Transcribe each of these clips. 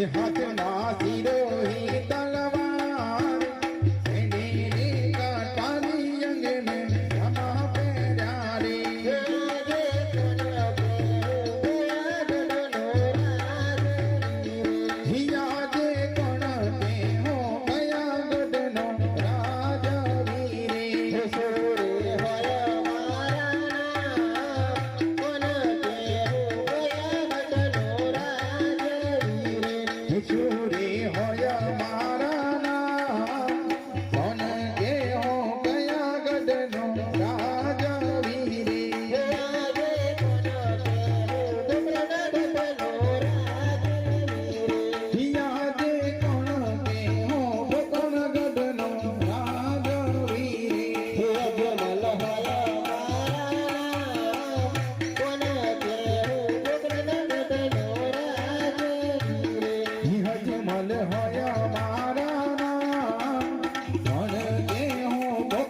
હાથમાં સિરોહી તલવાર એની કાંટાની અંગને આમાં પહેર્યા રે હિયા જે કોણ કે હો કયા ગઢનો રાજવી રે સોરે હોય છોરે હોય મારા નામ કોણ કે હો કયા ગઢનો રાજવી રે હિયા જે કોણ કે હો કોણ ગઢનો રાજવી રે અજમલ હોય હજમલ હોય મારા નામ કોણ કે હો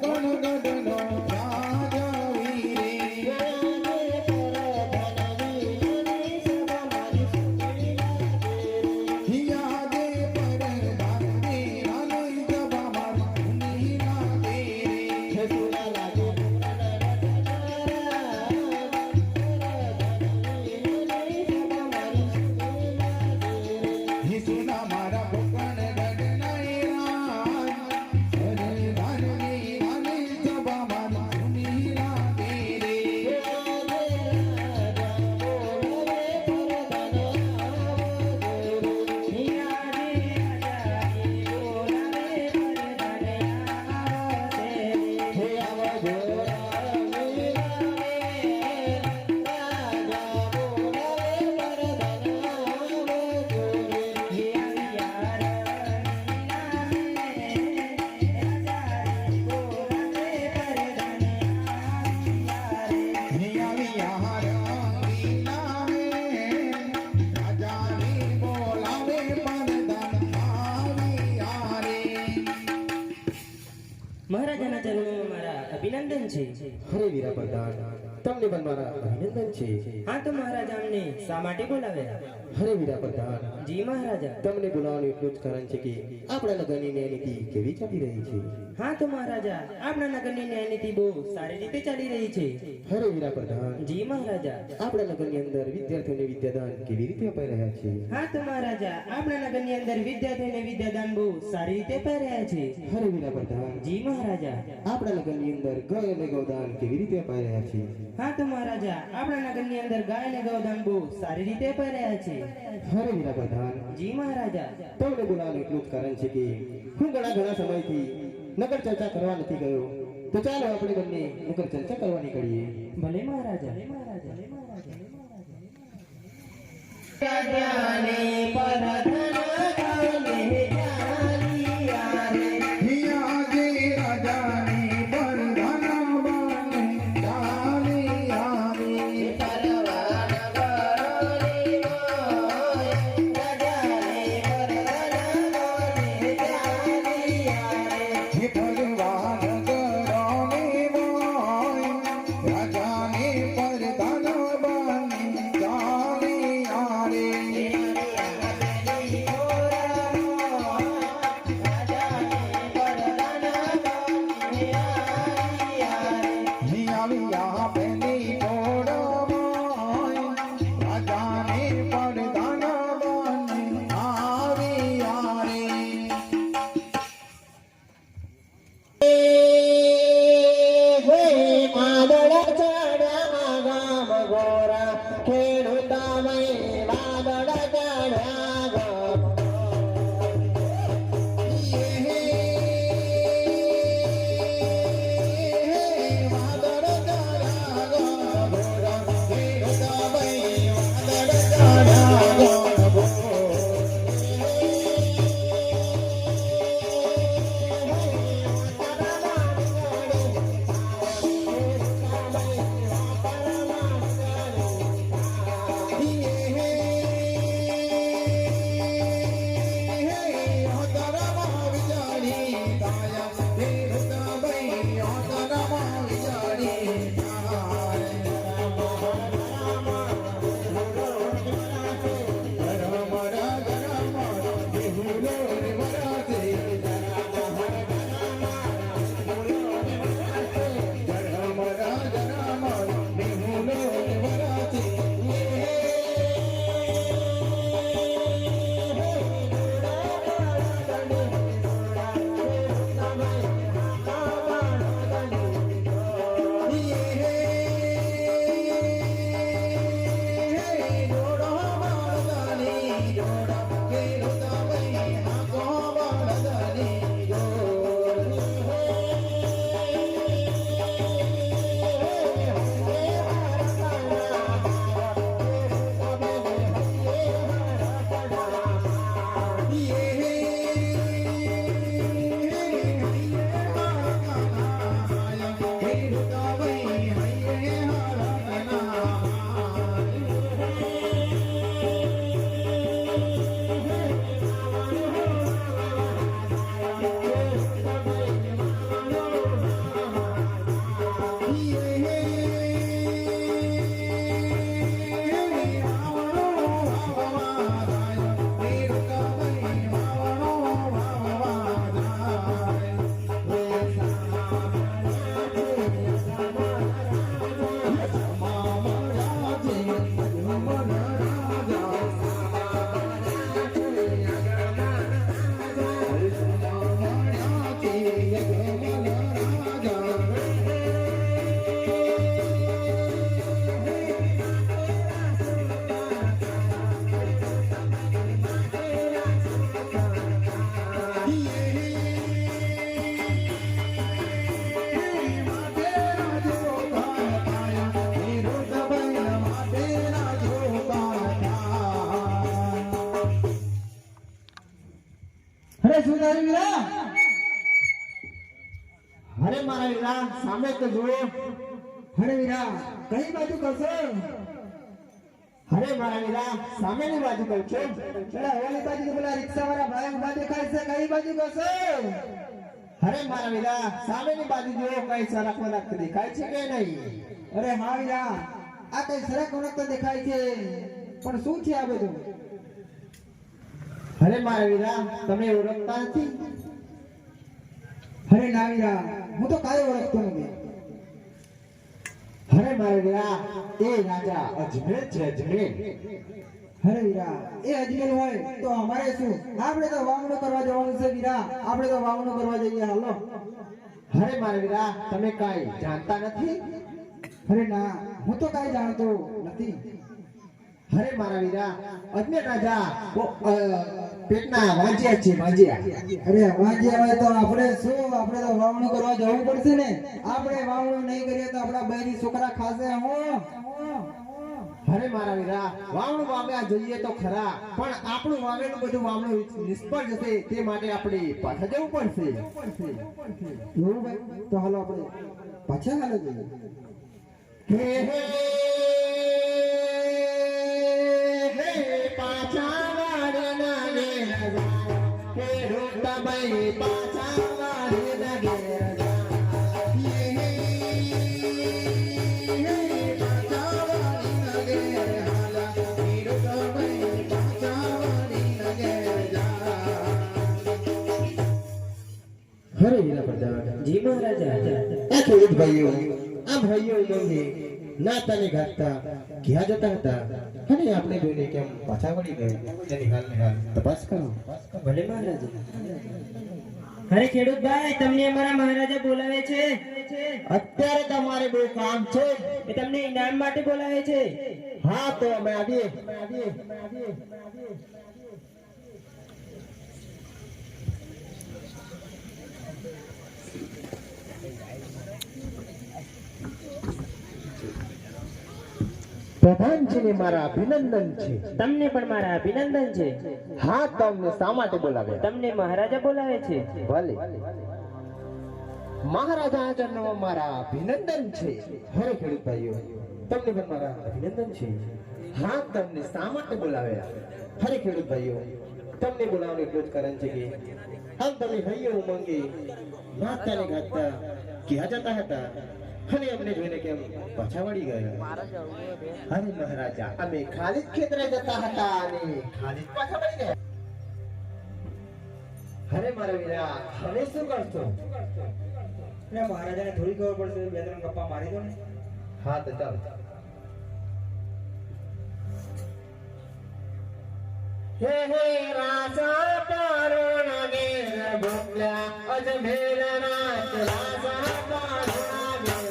કોણ ગઢનો રાજવી રે હિયા દે પર દાને રાની સભામાં ધૂની લાગે રે હે સુના મારા કોકણ ગઢના રાજ રાની રાની સભામાં ધૂની લાગે રે મહારાજાના ચરણોમાં મારા અભિનંદન છે. હરે વીરા પ્રધાન તમને પણ મારા અભિનંદન છે. હા તો મહારાજા અમને શા માટે બોલાવ્યા? હરે વીરા પ્રધાન જી મહારાજા. તમને બોલાવવાનું એટલું જ કારણ છે કે આપણા નગરની ન્યાય નીતિ કેવી ચાલી રહી છે. હા તો મહારાજા આપણા નગરની ન્યાય નીતિ બહુ સારી રીતે ચાલી રહી છે. હરે વીરા પ્રધાન જી મહારાજા. આપણા નગરની અંદર વિદ્યાર્થીઓને વિદ્યાદાન કેવી રીતે અપાઈ રહ્યા છે. હા તો મહારાજા આપણા નગરની અંદર વિદ્યાર્થીઓને વિદ્યાદાન બહુ સારી રીતે અપાઈ રહ્યા છે. હરે વીરા પ્રધાન જી મહારાજા. આપણા નગરની અંદર ગાય અને ગૌદાન કેવી રીતે અપાઈ રહ્યા છે. હા તો મહારાજા આપણા નગરની અંદર ગાય અને ગૌદાન બહુ સારી રીતે અપાઈ રહ્યા છે. હરે વીરા પ્રધાન જી મહારાજા. તમને બોલાવવાનું એટલું જ કારણ છે કે હું ઘણા સમયથી નગર ચર્ચા કરવા નથી ગયો, તો ચાલો આપણે બંને નગર ચર્ચા કરવા નીકળીએ. ભલે મહારાજા. હિયા જે રાજાની પરધાના બને ચાલી આવી હે ભગવાન ગરોની મોય રાજાની પરધાના બને ચાલી આવે અરે શું થયું વીરા? અરે મારા વીરા સામે તો જુઓ. અરે વીરા કઈ બાજુ કરશો? અરે મારા વીરા સામેની બાજુ કહું છું. પેલા ઓલી બાજુ તો પેલા રિક્ષા વાળા ભાઈ ઉભા દેખાય છે, કઈ બાજુ કરશો? અરે મારા વીરા સામેની બાજુ જુઓ, કઈ સડક વડક દેખાય છે કે નહીં? અરે હા વીરા આ કઈ સડક વડક તો દેખાય છે, પણ શું છે આ બધું? અરે મારા વીરા તમે ઓળખતા નથી? અરે ના વીરા હું તો કાંઈ ઓળખતો નથી. અરે મારા વીરા એ રાજા અજમેર છે, અજમેર. અરે વીરા એ અજમેર હોય તો અમારે શું? આપણે તો વાવણું કરવા જવાનું છે વીરા, આપણે તો વાવણું કરવા જઈએ. હાલો. અરે મારા વીરા તમે કાંઈ જાણતા નથી? અરે ના હું તો કાંઈ જાણતો નથી. અરે મારા વીરા અજમેર રાજા પેટના વાંજ્યા છે, વાંજ્યા. અરે વાંજ્યા હોય તો આપણે શું? આપણે તો વાવણું કરવા જવું પડશે ને. આપણે વાવણું નહીં કરીએ તો આપણા બૈરી છોકરા ખાશે હું. અરે મારા વીરા વાવણું વાવ્યા જોઈએ તો ખરા, પણ આપણું વાવેલું બધું વાવણું નિષ્ફળ જશે, તે માટે આપણે પાછા જવું પડશે. એવું ભાઈ તો હાલો આપણે પાછા હાલો જઈએ. પાછા વાળના હરે વીરા પ્રધાન. જી મહારાજા. આ ખેડૂત ભાઈઓ આ ભાઈઓ ઉમંગે નાતાને ગાતા ક્યાં જતા હતા અને આપણે જોઈને કેમ પાછા વળી ગਏ તેની હાલને હાલ તપાસ કરો. ભલે મહારાજા. અરે ખેડૂત ભાઈ તમને અમારા મહારાજા બોલાવે છે. અત્યારે તમારે બહુ કામ છે. એ તમને ઇનામ માટે બોલાવે છે. હા તો અમે આવીએ. પ્રધાનજીને મારા અભિનંદન છે. તમને પણ મારા અભિનંદન છે. હા તમને શા માટે બોલાવ્યા? તમને મહારાજા બોલાવે છે. ભલે મહારાજાના ચરણોમાં મારા અભિનંદન છે. હરે ખેડૂત ભાઈઓ તમને પણ મારા અભિનંદન છે. હા તમને શા માટે બોલાવ્યા? હરે ખેડૂત ભાઈઓ તમને બોલાવવાનું એટલું જ કારણ છે કે આમ તમે ભાઈઓ ઉમંગે નાતાને ગાતા ક્યાં જતા હતા અને અમને જોઈને કેમ પાછા વળી ગયા? અરે મહારાજા અમે ખાલી જ ખેતરે જતા હતા અને ખાલી જ પાછા વળી ગયા. અરે મારા વીરા હવે શું કરશો? મહારાજાને થોડી ખબર પડશે, બે ત્રણ ગપ્પા મારી દો ને. હા તો ચાલો. હે હે રાજા તારો નગેર ભોગલા અજમેર નાથ રાજા તારો નગેર.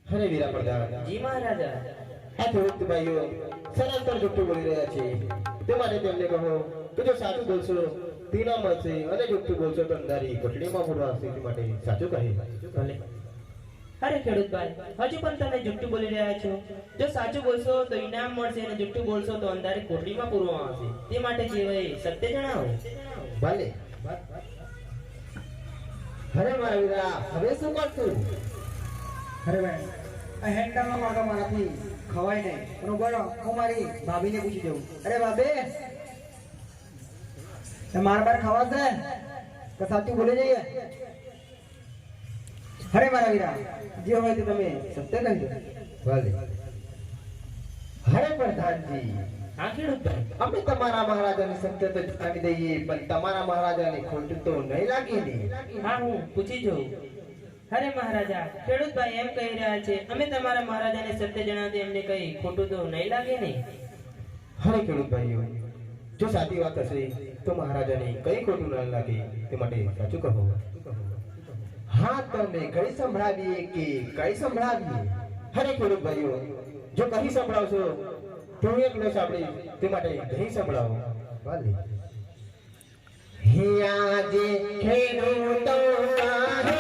હરે વીરા પ્રધાન. જી મહારાજા. આ ખેડૂત ભાઈઓ સરાસર જુઠ્ઠું બોલી રહ્યા છે, તે માટે તેમને કહો કે જો સાચું બોલશો તો ઇનામ મળશે અને જુઠ્ઠું બોલશો તો અંધારી કોટડીમાં પૂરવા હશે. તે માટે સાચું કહે. ભલે. અરે ખેડૂતભાઈ હજુ પણ તમે જુઠ્ઠું બોલી રહ્યા છો. જો સાચું બોલશો તો ઇનામ મળશે અને જુઠ્ઠું બોલશો તો અંધારી કોટડીમાં પૂરવામાં આવશે. તે માટે કહેવાય સત્ય જણાવો. ભલે. અરે મારા વીરા હવે શું કરશું? અરે ભાઈ આ હેન્ડલનો માર્ગ મારાથી ખવાય નહીં. અને બોલો હું મારી ભાભીને પૂછી દઉં. અરે ભાભી, માર બાર ખવાશે કે સાચું બોલી જઈએ? અરે મારા વીરા, જે હોય તે તમે સત્ય કહી દો. ભલે. હરે પ્રધાનજી, હા ખેડૂતભાઈ, અમે તમારા મહારાજાની સત્ય તો જણાવી દઈએ, પણ તમારા મહારાજાને ખોટું તો નહીં લાગે ને? હા હું પૂછી જોઉં. અરે મહારાજા, ખેડૂતભાઈ એમ કહી રહ્યા છે અમે તમારા મહારાજાને સત્ય જણાવતી એમને કઈ ખોટું તો નહીં લાગે ને? હરે ખેડૂત ભાઈઓ, જો સાચી વાત હશે તો મહારાજાને કઈ ખોટું ન લાગે તે માટે સાચું કહો. હા, તમે કઈ સંભળાવીએ કે કઈ સંભળાવીએ? હરે ખેડૂત ભાઈઓ, જો કઈ સંભળાવશો તો હું એકલો સાંભળી, તે માટે કઈ સંભળાવો. ભલે. હિયા જે ખેડૂતો કાહે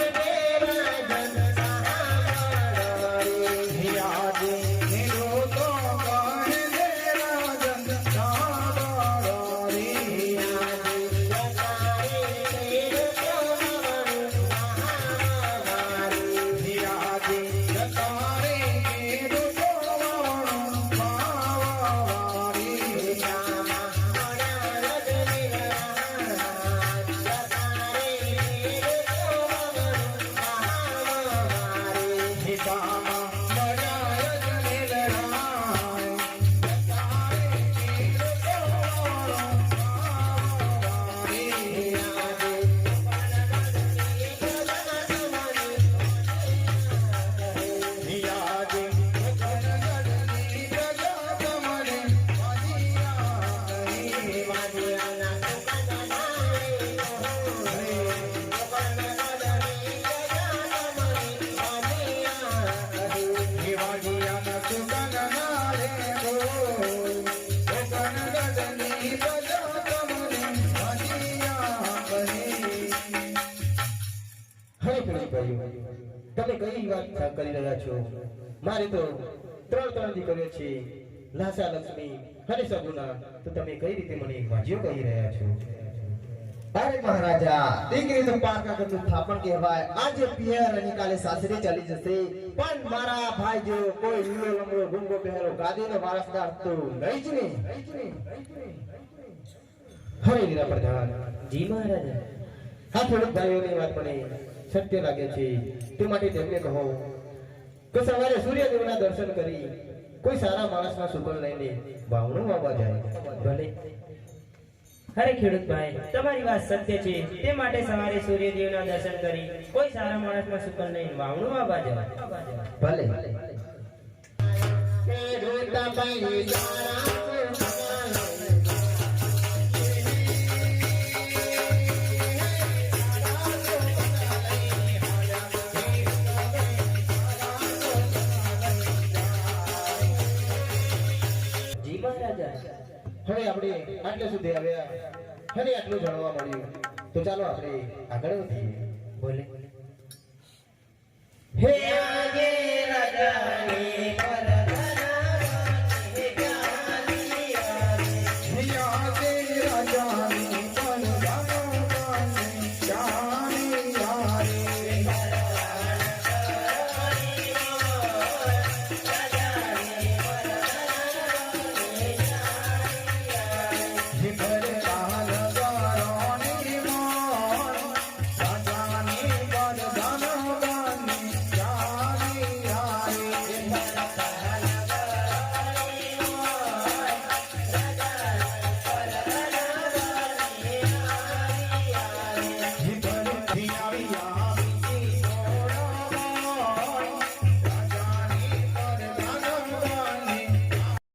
રાજન સહારે, હિયા જે ખેડૂતો કહે છે રાજન સાંભળો રે. હિયાજી જતારે ખેડૂતો વાવણો વાવવારી. હિતામાં બજાય જ નિલરાય. જતારે ખેડૂતો વાવણો વાવવારી. હિયાજી ગણગણની પ્રજા તમને વાજિયા કરી. વાજિયાના સુગંધના રે બોલ. ગણગણની પ્રજા તમને વાજિયા કરી. હરે ખેડૂત ભાઈઓ, તમે કઈ વાત કરી રહ્યા છો? મારે તો ત્રણ દીકરીઓ છે, લાસા, લક્ષ્મી અને સગુના, તો તમે કઈ રીતે મને વાજીઓ કહી રહ્યા છો? અરે મહારાજા, દીકરી તો પારકા ઘરનું થાપણ કહેવાય. આજે પિયર અને કાલે સાસરે ચાલી જશે, પણ મારા ભાઈ જો કોઈ લીલો લંગડો ગુંગો પહેરો ગાદીનો વારસદાર તો નહીં જ ને. હરે વીરા પ્રધાન, જી મહારાજા. આ ખેડૂત ભાઈઓની વાત મને સત્ય લાગે છે, તે માટે તેમને કહો કે સવારે સૂર્યદેવના દર્શન કરી કોઈ સારા માણસના સુકલ લઈને વાવણું વાવવા જાય. ભલે. અરે ખેડૂતભાઈ, તમારી વાત સત્ય છે, તે માટે સવારે સૂર્યદેવના દર્શન કરી કોઈ સારા માણસમાં સુકલ લઈને વાવણું વાવવા જવા. ભલે. જી મહારાજા. હવે આપણે આટલે સુધી આવ્યા, હવે આટલું જાણવા મળ્યું, તો ચાલો આપણે આગળ વધીએ. બોલે. હે આજે રાજાની પરધરાવાને પ્યારી આવે. હિયાજી રાજાની પરધરાવાને પ્યારી આવે. રાજાની પરધરાવાને પ્યારી આવે.